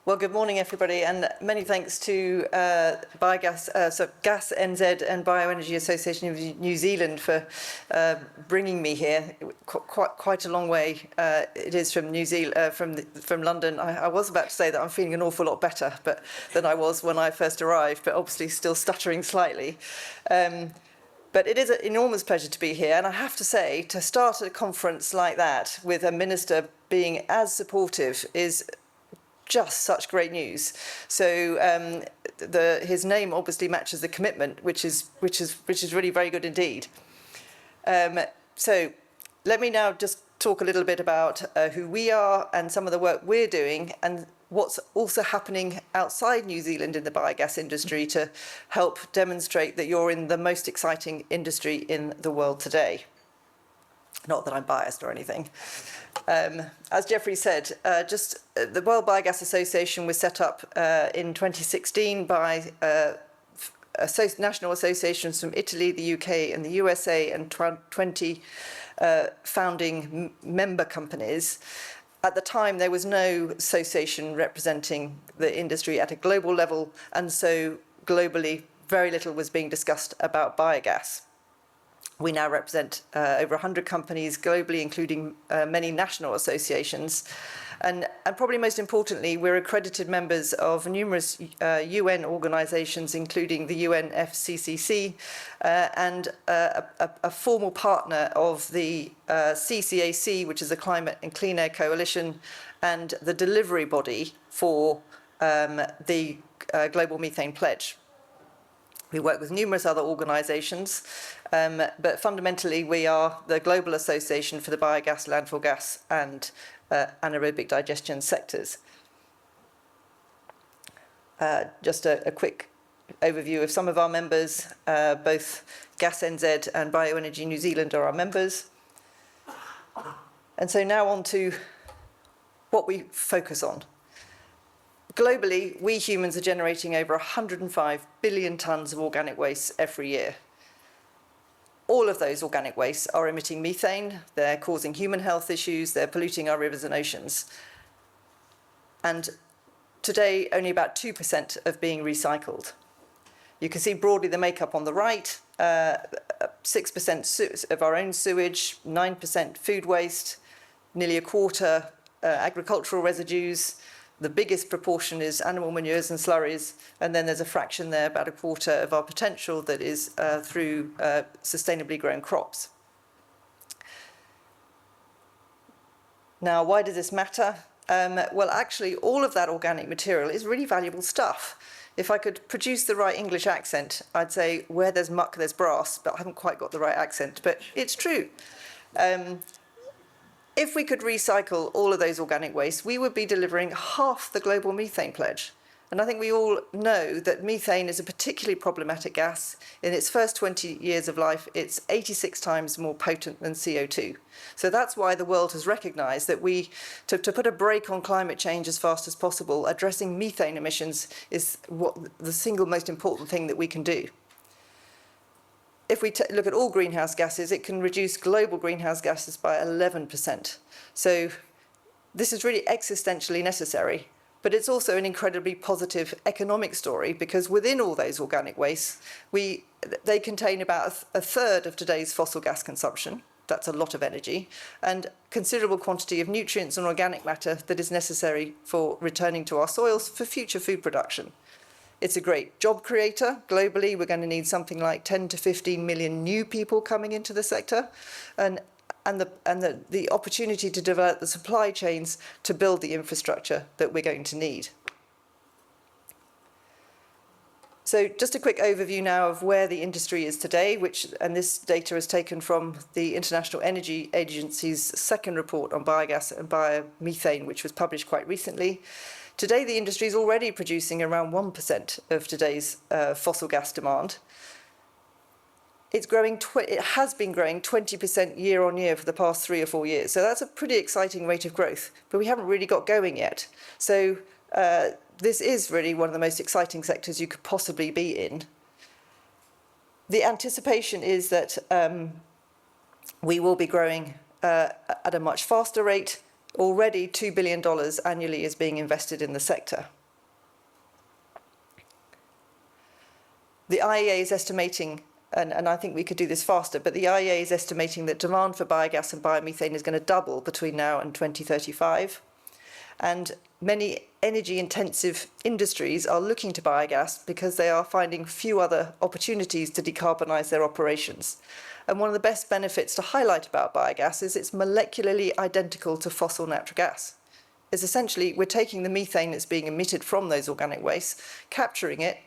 Well, good morning, everybody, and many thanks to Gas NZ and Bioenergy Association of New Zealand for bringing me here. Quite a long way it is from New Zealand, from London. I was about to say that I'm feeling an awful lot better, than I was when I first arrived, but obviously still stuttering slightly. But it is an enormous pleasure to be here, and I have to say, to start a conference like that with a minister being as supportive is just such great news. So his name obviously matches the commitment, which is really very good indeed. So let me now just talk a little bit about who we are and some of the work we're doing and what's also happening outside New Zealand in the biogas industry to help demonstrate that you're in the most exciting industry in the world today. Not that I'm biased or anything. As Jeffrey said, the World Biogas Association was set up in 2016 by national associations from Italy, the UK and the USA and 20 founding member companies. At the time, there was no association representing the industry at a global level, and so globally, very little was being discussed about biogas. We now represent over 100 companies globally, including many national associations. And probably most importantly, we're accredited members of numerous UN organizations, including the UNFCCC, and a formal partner of the CCAC, which is the Climate and Clean Air Coalition, and the delivery body for the Global Methane Pledge. We work with numerous other organisations, but fundamentally we are the global association for the biogas, landfill gas and anaerobic digestion sectors. Just a quick overview of some of our members. Both Gas NZ and Bioenergy New Zealand are our members. And so now on to what we focus on. Globally, we humans are generating over 105 billion tonnes of organic waste every year. All of those organic wastes are emitting methane, they're causing human health issues, they're polluting our rivers and oceans. And today, only about 2% are being recycled. You can see broadly the makeup on the right, 6% of our own sewage, 9% food waste, nearly a quarter agricultural residues. The biggest proportion is animal manures and slurries, and then there's a fraction there, about a quarter of our potential that is through sustainably grown crops. Now, why does this matter? Well, actually, all of that organic material is really valuable stuff. If I could produce the right English accent, I'd say, where there's muck, there's brass, but I haven't quite got the right accent, but it's true. If we could recycle all of those organic wastes, we would be delivering half the global methane pledge. And I think we all know that methane is a particularly problematic gas. In its first 20 years of life, it's 86 times more potent than CO2. So that's why the world has recognised that to put a brake on climate change as fast as possible, addressing methane emissions is the single most important thing that we can do. If we look at all greenhouse gases, it can reduce global greenhouse gases by 11%. So this is really existentially necessary, but it's also an incredibly positive economic story because within all those organic wastes, they contain about a third of today's fossil gas consumption. That's a lot of energy, and considerable quantity of nutrients and organic matter that is necessary for returning to our soils for future food production. It's a great job creator. Globally, we're going to need something like 10 to 15 million new people coming into the sector, and the opportunity to develop the supply chains to build the infrastructure that we're going to need. So just a quick overview now of where the industry is today, and this data is taken from the International Energy Agency's second report on biogas and biomethane, which was published quite recently. Today, the industry is already producing around 1% of today's fossil gas demand. It's growing. It has been growing 20% year on year for the past 3 or 4 years. So that's a pretty exciting rate of growth, but we haven't really got going yet. So this is really one of the most exciting sectors you could possibly be in. The anticipation is that we will be growing at a much faster rate Already $2 billion annually is being invested in the sector. The IEA is estimating, and I think we could do this faster, but the IEA is estimating that demand for biogas and biomethane is going to double between now and 2035. And many energy-intensive industries are looking to biogas because they are finding few other opportunities to decarbonise their operations. And one of the best benefits to highlight about biogas is it's molecularly identical to fossil natural gas. It's essentially, we're taking the methane that's being emitted from those organic wastes, capturing it,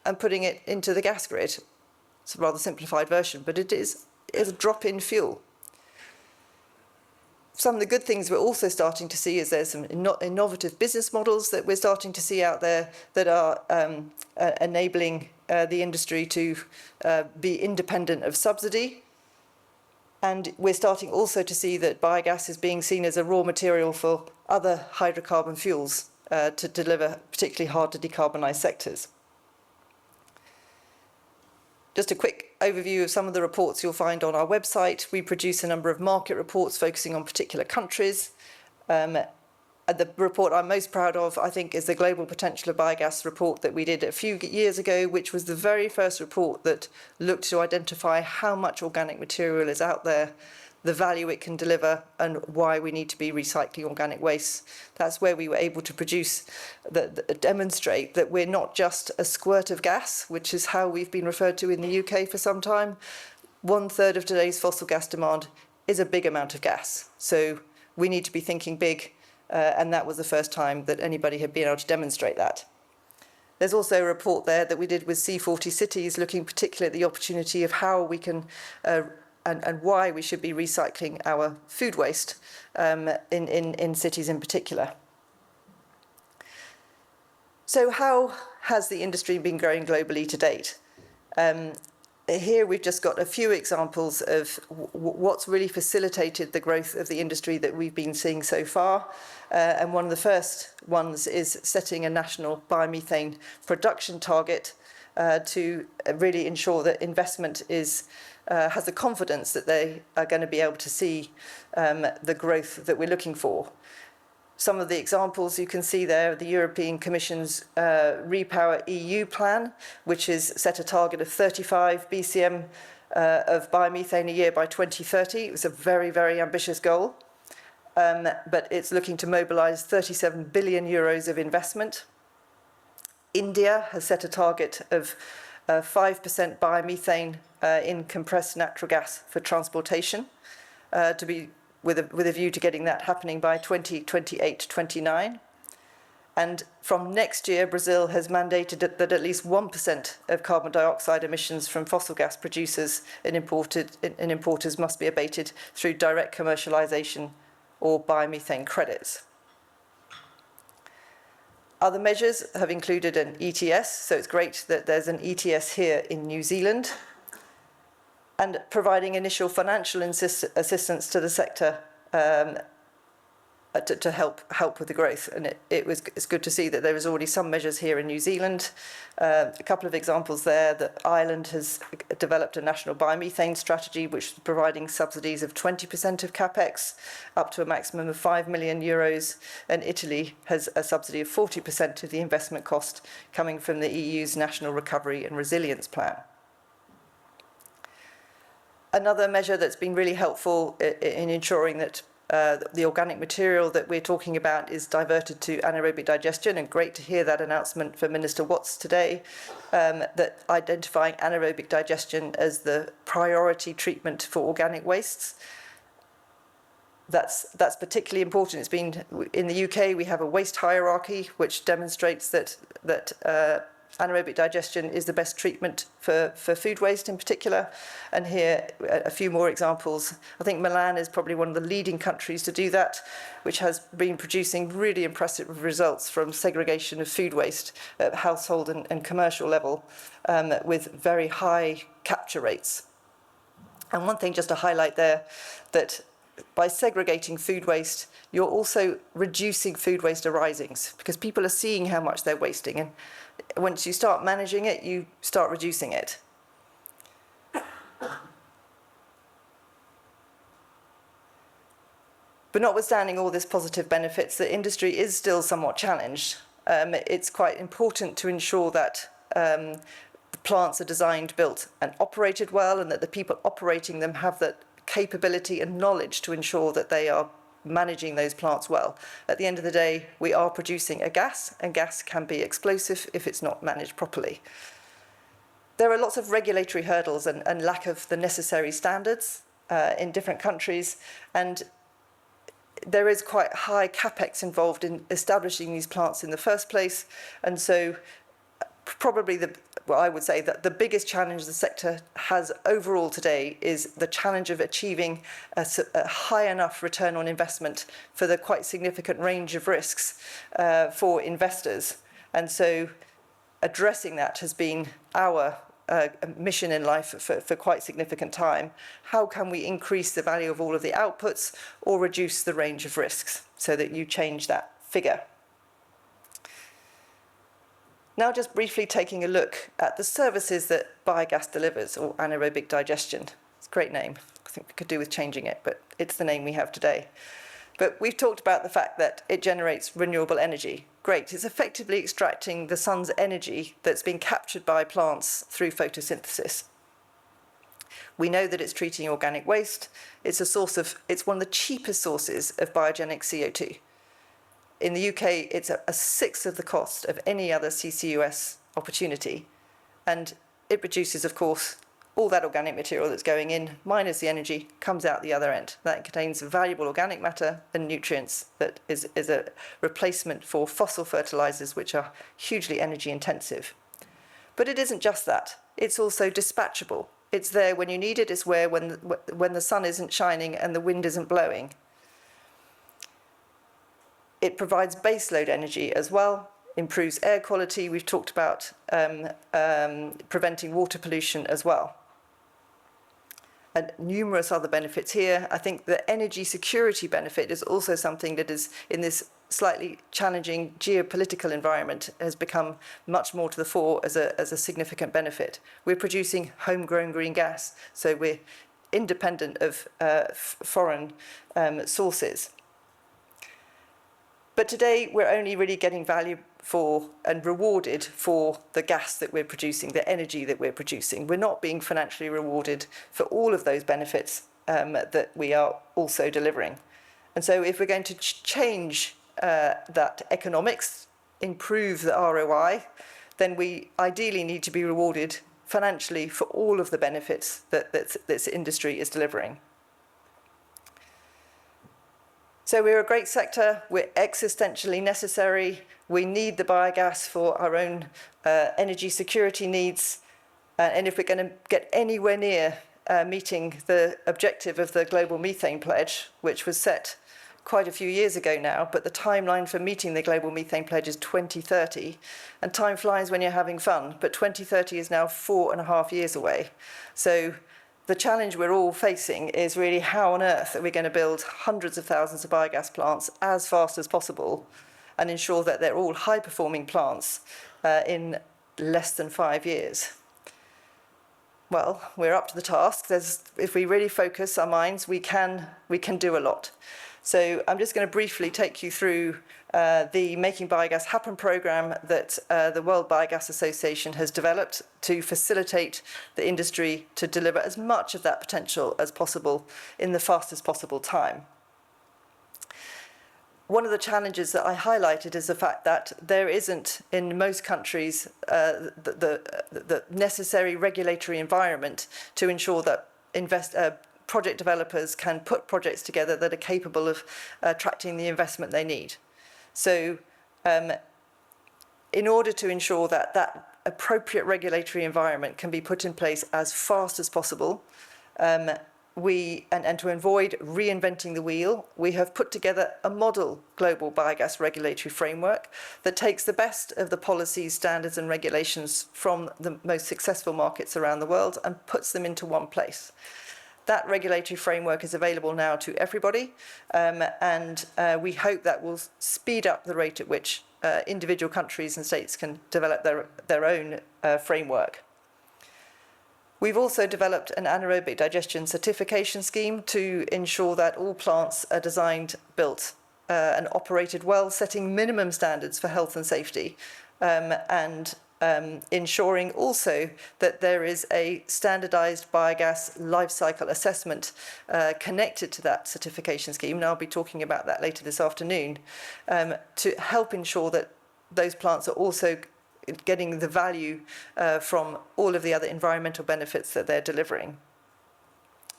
and putting it into the gas grid. It's a rather simplified version, but it's a drop-in fuel. Some of the good things we're also starting to see is there's some innovative business models that we're starting to see out there that are enabling the industry to be independent of subsidy. And we're starting also to see that biogas is being seen as a raw material for other hydrocarbon fuels to deliver particularly hard to decarbonise sectors. Just a quick overview of some of the reports you'll find on our website. We produce a number of market reports focusing on particular countries. And the report I'm most proud of, I think, is the Global Potential of Biogas report that we did a few years ago, which was the very first report that looked to identify how much organic material is out there, the value it can deliver, and why we need to be recycling organic waste. That's where we were able to produce, demonstrate that we're not just a squirt of gas, which is how we've been referred to in the UK for some time. 1/3 of today's fossil gas demand is a big amount of gas. So we need to be thinking big, and that was the first time that anybody had been able to demonstrate that. There's also a report there that we did with C40 cities, looking particularly at the opportunity of how we can and why we should be recycling our food waste in cities in particular. So how has the industry been growing globally to date? Here we've just got a few examples of what's really facilitated the growth of the industry that we've been seeing so far. And one of the first ones is setting a national biomethane production target to really ensure that investment has the confidence that they are going to be able to see the growth that we're looking for. Some of the examples you can see there, the European Commission's Repower EU plan, which has set a target of 35 BCM of biomethane a year by 2030. It was a very, very ambitious goal, but it's looking to mobilise 37 billion euros of investment. India has set a target of 5% biomethane in compressed natural gas for transportation, to be with a view to getting that happening by 2028-29. And from next year, Brazil has mandated that at least 1% of carbon dioxide emissions from fossil gas producers and importers must be abated through direct commercialisation or biomethane credits. Other measures have included an ETS, so it's great that there's an ETS here in New Zealand, and providing initial financial assistance to the sector to help with the growth. And it's good to see that there is already some measures here in New Zealand. A couple of examples there, that Ireland has developed a national biomethane strategy, which is providing subsidies of 20% of capex, up to a maximum of 5 million euros. And Italy has a subsidy of 40% of the investment cost coming from the EU's National Recovery and Resilience Plan. Another measure that's been really helpful in ensuring that the organic material that we're talking about is diverted to anaerobic digestion, and great to hear that announcement from Minister Watts today, that identifying anaerobic digestion as the priority treatment for organic wastes. That's particularly important. It's been in the UK. We have a waste hierarchy which demonstrates that anaerobic digestion is the best treatment for food waste in particular. And here, a few more examples. I think Milan is probably one of the leading countries to do that, which has been producing really impressive results from segregation of food waste at household and commercial level, with very high capture rates. And one thing just to highlight there, that by segregating food waste, you're also reducing food waste arisings, because people are seeing how much they're wasting, and once you start managing it, you start reducing it. But notwithstanding all this positive benefits, the industry is still somewhat challenged. It's quite important to ensure that the plants are designed, built and operated well, and that the people operating them have the capability and knowledge to ensure that they are managing those plants well. At the end of the day, we are producing a gas, and gas can be explosive if it's not managed properly. There are lots of regulatory hurdles and lack of the necessary standards in different countries, and there is quite high capex involved in establishing these plants in the first place, and so probably I would say that the biggest challenge the sector has overall today is the challenge of achieving a high enough return on investment for the quite significant range of risks for investors. And so addressing that has been our mission in life for quite significant time. How can we increase the value of all of the outputs or reduce the range of risks so that you change that figure? Now just briefly taking a look at the services that biogas delivers, or anaerobic digestion. It's a great name. I think we could do with changing it, but it's the name we have today. But we've talked about the fact that it generates renewable energy. Great, it's effectively extracting the sun's energy that's been captured by plants through photosynthesis. We know that it's treating organic waste. It's one of the cheapest sources of biogenic CO2. In the UK, it's a sixth of the cost of any other CCUS opportunity. And it produces, of course, all that organic material that's going in, minus the energy, comes out the other end. That contains valuable organic matter and nutrients that is a replacement for fossil fertilizers, which are hugely energy intensive. But it isn't just that. It's also dispatchable. It's there when you need it. It's where when the sun isn't shining and the wind isn't blowing. It provides baseload energy as well, improves air quality. We've talked about preventing water pollution as well. And numerous other benefits here. I think the energy security benefit is also something that is, in this slightly challenging geopolitical environment, has become much more to the fore as a significant benefit. We're producing homegrown green gas, so we're independent of foreign sources. But today, we're only really getting value for and rewarded for the gas that we're producing, the energy that we're producing. We're not being financially rewarded for all of those benefits that we are also delivering. And so if we're going to change that economics, improve the ROI, then we ideally need to be rewarded financially for all of the benefits that this industry is delivering. So we're a great sector, we're existentially necessary, we need the biogas for our own energy security needs, and if we're going to get anywhere near meeting the objective of the Global Methane Pledge, which was set quite a few years ago now, but the timeline for meeting the Global Methane Pledge is 2030, and time flies when you're having fun, but 2030 is now 4.5 years away. So the challenge we're all facing is really how on earth are we going to build hundreds of thousands of biogas plants as fast as possible and ensure that they're all high-performing plants in less than 5 years. Well, we're up to the task. If we really focus our minds, we can do a lot. So I'm just going to briefly take you through the Making Biogas Happen programme that the World Biogas Association has developed to facilitate the industry to deliver as much of that potential as possible in the fastest possible time. One of the challenges that I highlighted is the fact that there isn't, in most countries, the necessary regulatory environment to ensure that project developers can put projects together that are capable of attracting the investment they need. So in order to ensure that that appropriate regulatory environment can be put in place as fast as possible, and to avoid reinventing the wheel, we have put together a model global biogas regulatory framework that takes the best of the policies, standards and regulations from the most successful markets around the world and puts them into one place. That regulatory framework is available now to everybody, and we hope that will speed up the rate at which individual countries and states can develop their own framework. We've also developed an anaerobic digestion certification scheme to ensure that all plants are designed, built, and operated well, setting minimum standards for health and safety, and ensuring also that there is a standardised biogas life cycle assessment connected to that certification scheme, and I'll be talking about that later this afternoon, to help ensure that those plants are also getting the value from all of the other environmental benefits that they're delivering.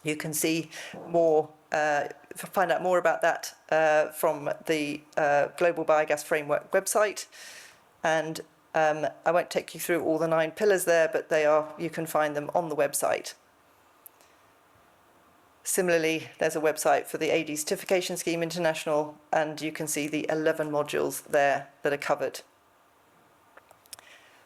You can see more, find out more about that from the Global Biogas Framework website. And I won't take you through all the 9 pillars there, but you can find them on the website. Similarly, there's a website for the AD Certification Scheme International, and you can see the 11 modules there that are covered.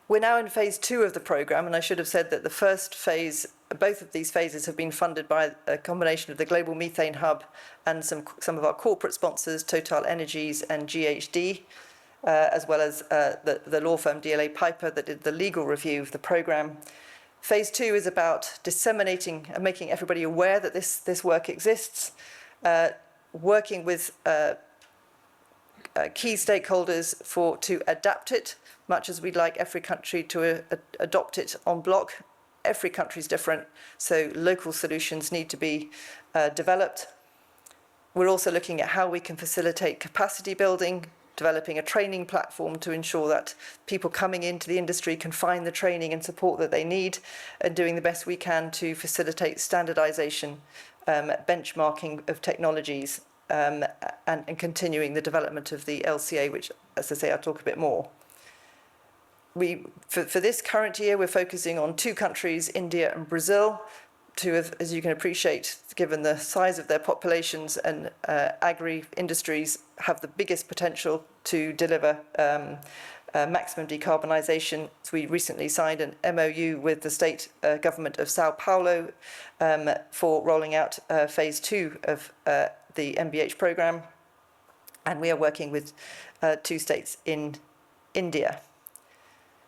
We're now in phase 2 of the programme, and I should have said that the first phase, both of these phases have been funded by a combination of the Global Methane Hub and some of our corporate sponsors, Total Energies and GHD, as well as the law firm DLA Piper that did the legal review of the programme. Phase 2 is about disseminating and making everybody aware that this work exists, working with key stakeholders to adapt it, much as we'd like every country to adopt it en bloc. Every country is different, so local solutions need to be developed. We're also looking at how we can facilitate capacity building, developing a training platform to ensure that people coming into the industry can find the training and support that they need, and doing the best we can to facilitate standardization, benchmarking of technologies, and continuing the development of the LCA, which, as I say, I'll talk a bit more. For this current year, we're focusing on 2 countries, India and Brazil, as you can appreciate, given the size of their populations and agri-industries, have the biggest potential to deliver maximum decarbonisation. So we recently signed an MOU with the state government of Sao Paulo for rolling out phase 2 of the MBH programme, and we are working with 2 states in India.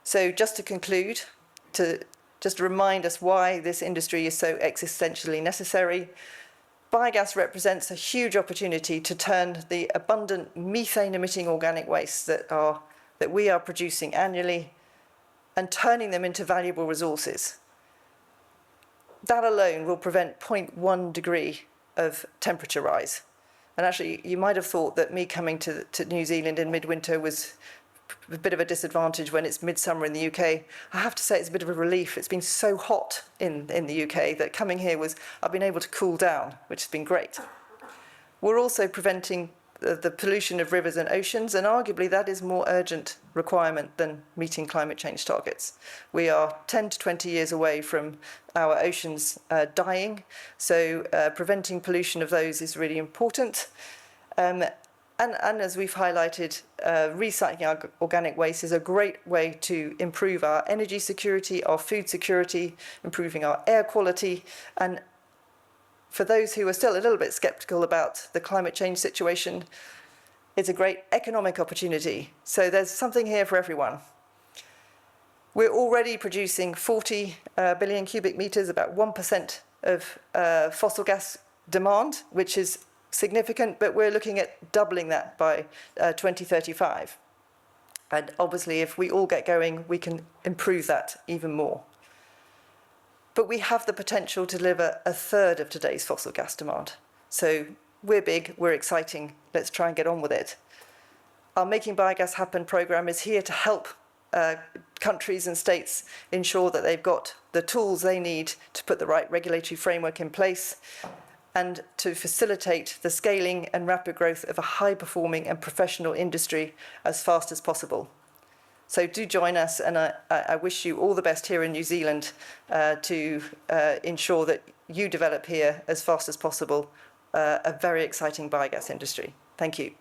So just to conclude, just to remind us why this industry is so existentially necessary, biogas represents a huge opportunity to turn the abundant methane-emitting organic wastes that we are producing annually and turning them into valuable resources. That alone will prevent 0.1 degree of temperature rise. And actually, you might have thought that me coming to New Zealand in midwinter was a bit of a disadvantage when it's midsummer in the UK. I have to say it's a bit of a relief. It's been so hot in the UK that coming here I've been able to cool down, which has been great. We're also preventing the pollution of rivers and oceans, and arguably that is a more urgent requirement than meeting climate change targets. We are 10 to 20 years away from our oceans dying, so preventing pollution of those is really important. And as we've highlighted, recycling our organic waste is a great way to improve our energy security, our food security, improving our air quality. And for those who are still a little bit sceptical about the climate change situation, it's a great economic opportunity. So there's something here for everyone. We're already producing 40 billion cubic metres, about 1% of fossil gas demand, which is significant, but we're looking at doubling that by 2035. And obviously, if we all get going, we can improve that even more. But we have the potential to deliver 1/3 of today's fossil gas demand. So we're big, we're exciting, let's try and get on with it. Our Making Biogas Happen programme is here to help countries and states ensure that they've got the tools they need to put the right regulatory framework in place, and to facilitate the scaling and rapid growth of a high-performing and professional industry as fast as possible. So do join us, and I wish you all the best here in New Zealand to ensure that you develop here as fast as possible a very exciting biogas industry. Thank you.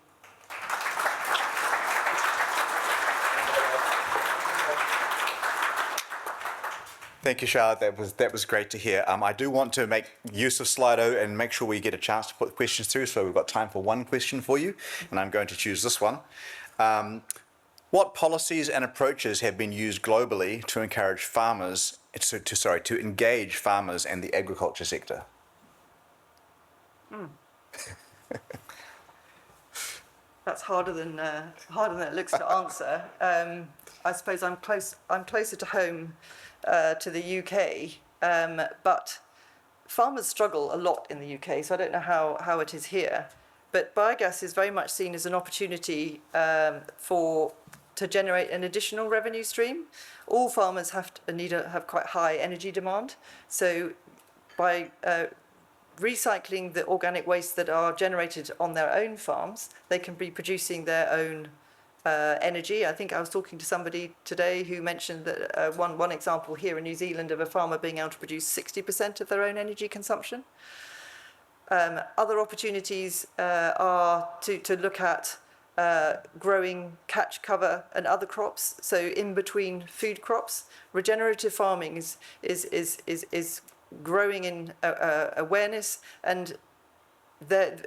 Thank you, Charlotte. That was great to hear. I do want to make use of Slido and make sure we get a chance to put questions through, so we've got time for one question for you, and I'm going to choose this one. What policies and approaches have been used globally to encourage farmers to engage farmers and the agriculture sector? That's harder than it looks to answer. I suppose I'm closer to home to the UK, but farmers struggle a lot in the UK, so I don't know how it is here. But biogas is very much seen as an opportunity to generate an additional revenue stream. All farmers have quite high energy demand, so by recycling the organic waste that are generated on their own farms, they can be producing their own energy. I think I was talking to somebody today who mentioned that one example here in New Zealand of a farmer being able to produce 60% of their own energy consumption. Other opportunities are to look at growing catch cover and other crops. So in between food crops, regenerative farming is growing in awareness, and the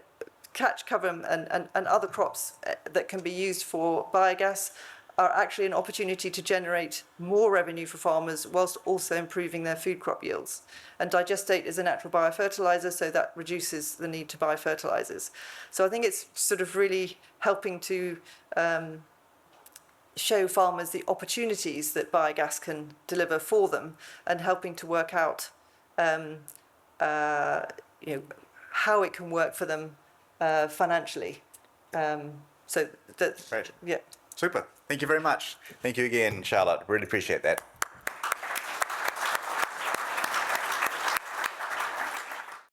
catch cover and other crops that can be used for biogas are actually an opportunity to generate more revenue for farmers whilst also improving their food crop yields. And digestate is a natural biofertilizer, so that reduces the need to buy fertilizers. So I think it's sort of really helping to show farmers the opportunities that biogas can deliver for them, and helping to work out how it can work for them financially. So that, Great. yeah. Super. Thank you very much. Thank you again, Charlotte. Really appreciate that.